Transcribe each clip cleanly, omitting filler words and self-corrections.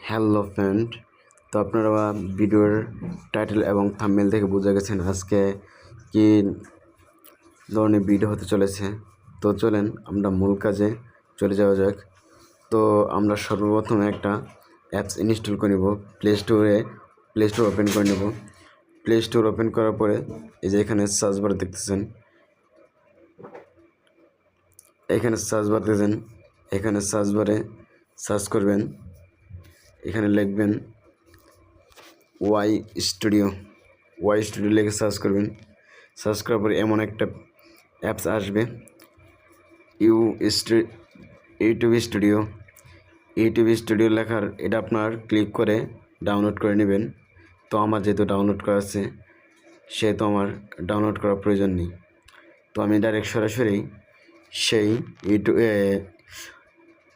Hello friend, তো আপনারা ভিডিওর টাইটেল এবং থাম্বনেল থেকে বুঝে গেছেন আজকে কি ধরনের ভিডিও হতে চলেছে। তো চলেন আমরা মূল কাজে চলে যাওয়া যাক। তো আমরা সর্বপ্রথম একটা অ্যাপস ইনস্টল করে নেব। প্লে স্টোর ওপেন করে নেব। প্লে স্টোর ওপেন করার পরে এই যে এখানে সার্চ বার দেখতেছেন, এখানে সার্চ বার দেখছেন, এখানে সার্চ বারে সার্চ করবেন, এখানে লিখবেন ওয়াই স্টুডিও লিখে সার্চ করবেন। সার্চ করার পরে এমন একটা অ্যাপস আসবে, ইউটিউব স্টুডিও লেখার এটা আপনার ক্লিক করে ডাউনলোড করে নেবেন। তো আমার যেহেতু ডাউনলোড করা আছে সেহেতু আমার ডাউনলোড করার প্রয়োজন নেই। তো আমি ডাইরেক্ট সরাসরি সেই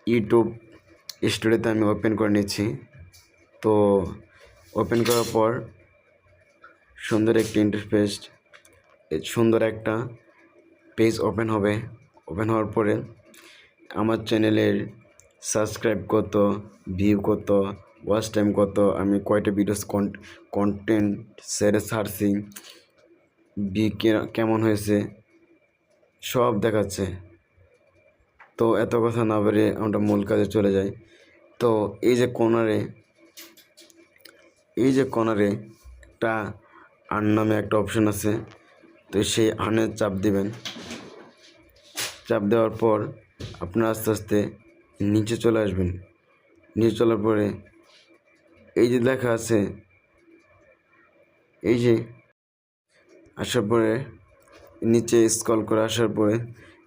ইউটিউব স্টুডিওতে আমি ওপেন করে নিচ্ছি। তো ওপেন করার পর সুন্দর একটি ইন্টারফেস, সুন্দর একটা পেজ ওপেন হবে। ওপেন হওয়ার পরে আমার চ্যানেলের সাবস্ক্রাইব কত, ভিউ কত, ওয়াচ টাইম কত, আমি কয়টা ভিডিওস কন্টেন্ট সেরে ছাড়ছি, কেমন হয়েছে সব দেখাচ্ছে। তো এত কথা না বলে আমরা মূল কাজে চলে যাই। তো এই যে কর্নারে একটা আর্ন নামে একটা অপশন আছে। তো সেই আর্নে চাপ দিবেন। চাপ দেওয়ার পর আপনার আস্তে আস্তে নিচে চলে আসবেন। নিচে চলার পরে এই যে লেখা আছে, এই যে আসার পরে নিচে স্ক্রল করে আসার পরে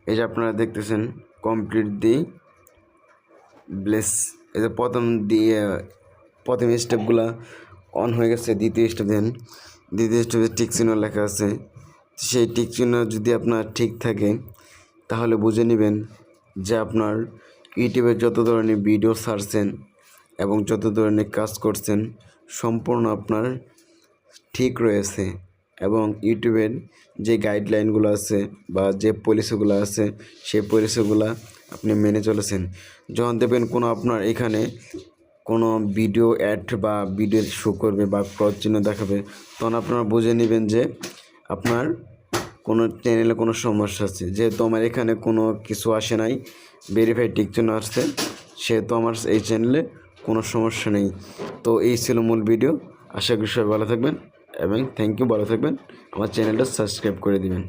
এই যে আপনারা দেখতেছেন কমপ্লিট দি ব্লেস। এই যে প্রথম স্টেপগুলা অন হয়ে গেছে। দ্বিতীয় স্টেপে টিক চিহ্ন লেখা আছে। সেই টিক চিহ্ন যদি আপনার ঠিক থাকে তাহলে বুঝে নেবেন যে আপনার ইউটিউবে যত ধরনের ভিডিও ছাড়ছেন এবং যত ধরনের কাজ করছেন সম্পূর্ণ আপনার ঠিক রয়েছে। এবং ইউটিউবের যে গাইডলাইনগুলো আছে বা যে পলিসিগুলো আছে সেই পলিসিগুলো আপনি মেনে চলেছেন। যখন দেখবেন কোনো আপনার এখানে কোনো ভিডিও অ্যাড বা ভিডিও শো করবে বা ক্রস চিহ্ন দেখাবে, তখন আপনারা বুঝে নেবেন যে আপনার কোনো চ্যানেলে কোনো সমস্যা আছে। যেহেতু আমার এখানে কোনো কিছু আসে নাই, ভেরিফাইড টিক চিহ্ন আসছে, সেহেতু আমার এই চ্যানেলে কোনো সমস্যা নেই। তো এই ছিল মূল ভিডিও। আশা করি সবাই ভালো থাকবেন এবং থ্যাংক ইউ। ভালো থাকবেন, আমার চ্যানেলটা সাবস্ক্রাইব করে দিবেন।